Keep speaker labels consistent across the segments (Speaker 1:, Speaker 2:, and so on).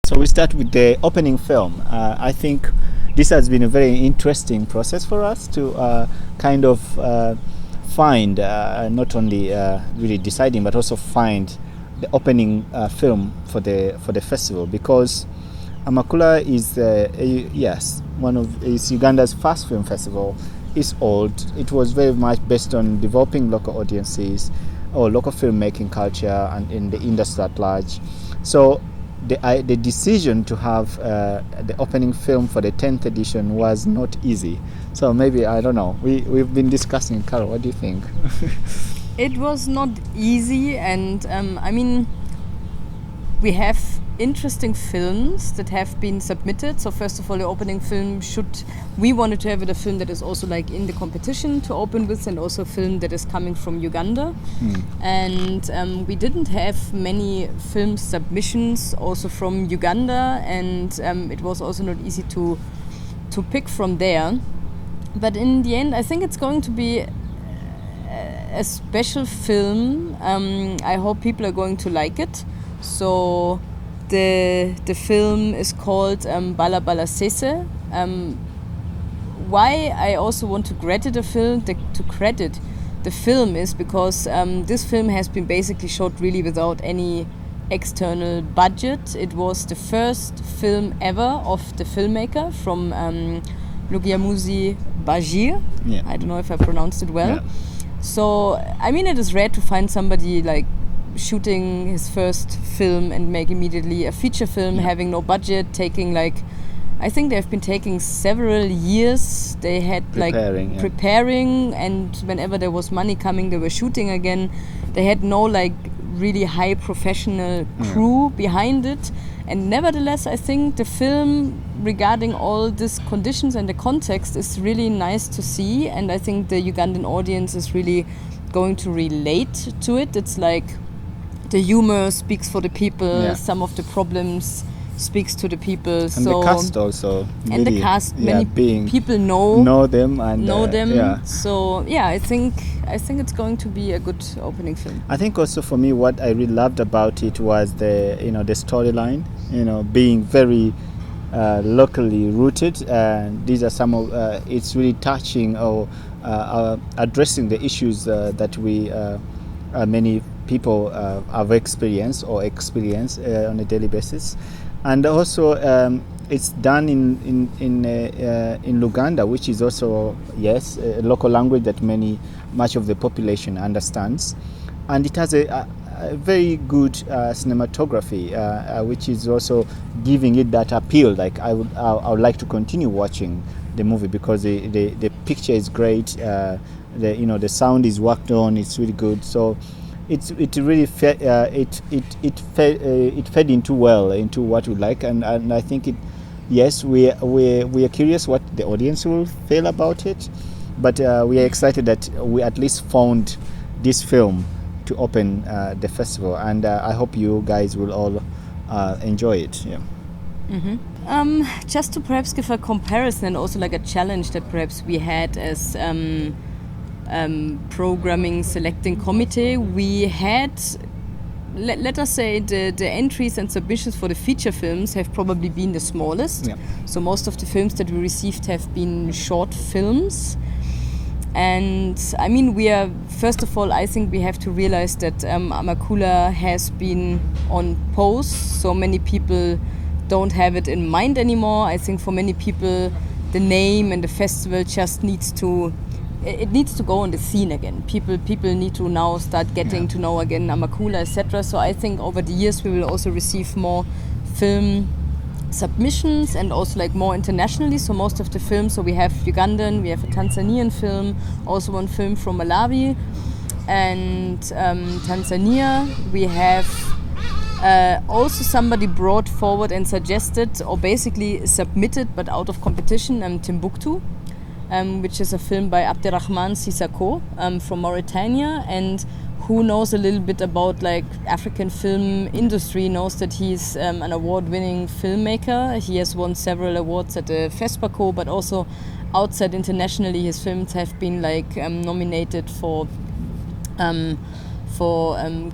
Speaker 1: So we start with the opening film. I think this has been a very interesting process for us to kind of find, not only really deciding, but also find the opening film for the festival, because Amakula is is Uganda's first film festival. It's old. It was very much based on developing local audiences or local filmmaking culture and in the industry at large. So the decision to have the opening film for the 10th edition was not easy. So maybe, I don't know, we've been discussing. Carol, what do you think?
Speaker 2: It was not easy, and we have interesting films that have been submitted. So first of all, the opening film we wanted to have a film that is also like in the competition to open with, and also a film that is coming from Uganda. And we didn't have many film submissions also from Uganda, and it was also not easy to pick from there. But in the end, I think it's going to be a special film. I hope people are going to like it. So the film is called Bala Bala Sese. Why I also want to credit the film is because this film has been basically shot really without any external budget. It was the first film ever of the filmmaker from Lugiamuzi Bajir.
Speaker 1: Yeah.
Speaker 2: I don't know if I pronounced it well.
Speaker 1: Yeah.
Speaker 2: So, it is rare to find somebody like shooting his first film and make immediately a feature film, having no budget, taking I think they've been taking several years. They had preparing, and whenever there was money coming, they were shooting again. They had no really high professional crew behind it. And nevertheless, I think the film, regarding all these conditions and the context, is really nice to see. And I think the Ugandan audience is really going to relate to it. It's like the humor speaks for the people, some of the problems speaks to the people.
Speaker 1: And the cast also.
Speaker 2: And
Speaker 1: really,
Speaker 2: the cast, many people know them.
Speaker 1: Yeah.
Speaker 2: So I think it's going to be a good opening film.
Speaker 1: I think also for me, what I really loved about it was the storyline, being very locally rooted, and these are some of it's really touching or addressing the issues that we many people have experienced or experience on a daily basis. And also it's done in Luganda, which is also a local language that much of the population understands, and it has a very good cinematography, which is also giving it that appeal. I would like to continue watching the movie because the picture is great. The sound is worked on. It's really good. So it really fed into what we like, and I think we are curious what the audience will feel about it, but we are excited that we at least found this film to open the festival, and I hope you guys will all enjoy it.
Speaker 2: Just to perhaps give a comparison and also a challenge that perhaps we had as programming selecting committee, we had, let us say, the entries and submissions for the feature films have probably been the smallest. So most of the films that we received have been short films. And first of all, I think we have to realize that Amakula has been on pause, so many people don't have it in mind anymore. I think for many people, the name and the festival just needs to go on the scene again. People need to now start getting to know again Amakula, etc. So I think over the years we will also receive more film submissions, and also more internationally. So most of the films, so we have Ugandan, we have a Tanzanian film, also one film from Malawi, and Tanzania we have also somebody brought forward and suggested or basically submitted but out of competition, Timbuktu, which is a film by Abderrahman Sissako from Mauritania, and who knows a little bit about African film industry knows that he's an award-winning filmmaker. He has won several awards at the FESPACO, but also outside internationally his films have been nominated for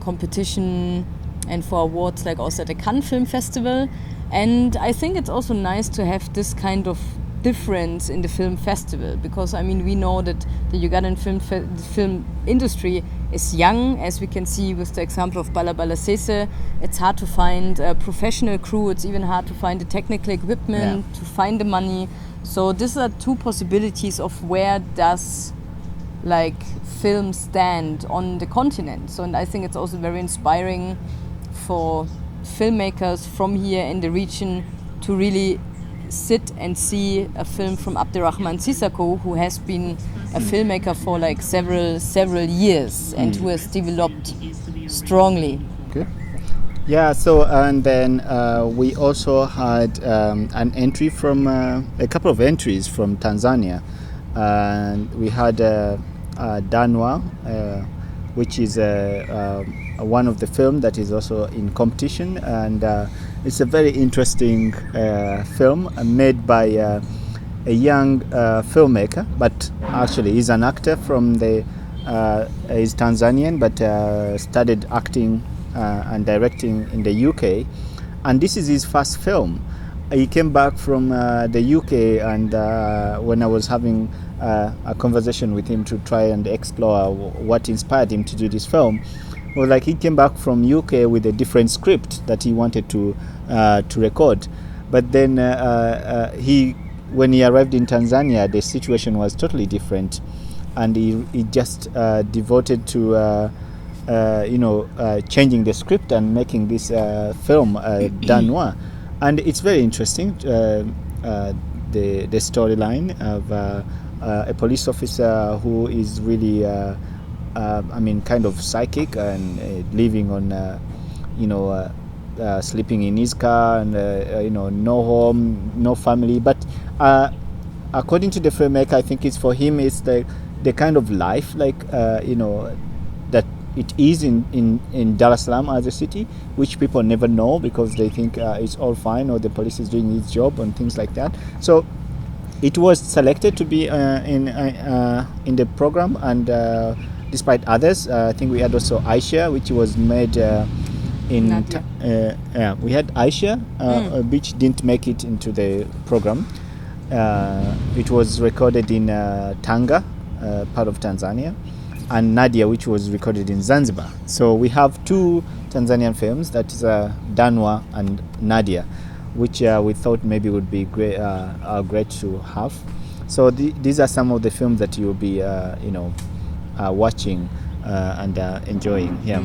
Speaker 2: competition and for awards also at the Cannes Film Festival. And I think it's also nice to have this kind of difference in the film festival, because I mean we know that the Ugandan film industry is young, as we can see with the example of Bala Bala Sese. It's hard to find a professional crew, it's even hard to find the technical equipment, to find the money. So these are two possibilities of where does like film stand on the continent. So, and I think it's also very inspiring for filmmakers from here in the region to really sit and see a film from Abderrahman Sissako, who has been a filmmaker for like several years and who has developed strongly.
Speaker 1: Okay. Yeah, so and then we also had an entry from a couple of entries from Tanzania, and we had Danwa, which is one of the film that is also in competition, and it's a very interesting film made by a young filmmaker, but actually he's an actor from the he's Tanzanian, but studied acting and directing in the UK, and this is his first film. He came back from the UK, and when I was having a conversation with him to try and explore what inspired him to do this film, well, like he came back from UK with a different script that he wanted to record, but then when he arrived in Tanzania, the situation was totally different, and he just devoted to changing the script and making this film Danwa. And it's very interesting, the storyline of a police officer who is really, kind of psychic and living on, sleeping in his car and, no home, no family. But according to the filmmaker, I think it's for him, it's the kind of life, like, that it is in Dar es Salaam as a city, which people never know because they think it's all fine or the police is doing its job and things like that. So it was selected to be in the program, and despite others, I think we had also Aisha, which was made in we had Aisha, which didn't make it into the program. It was recorded in Tanga, part of Tanzania, and Nadia, which was recorded in Zanzibar. So we have two Tanzanian films, that is Danwa and Nadia, which we thought maybe would be great to have. So these are some of the films that you'll be watching and enjoying. Yeah.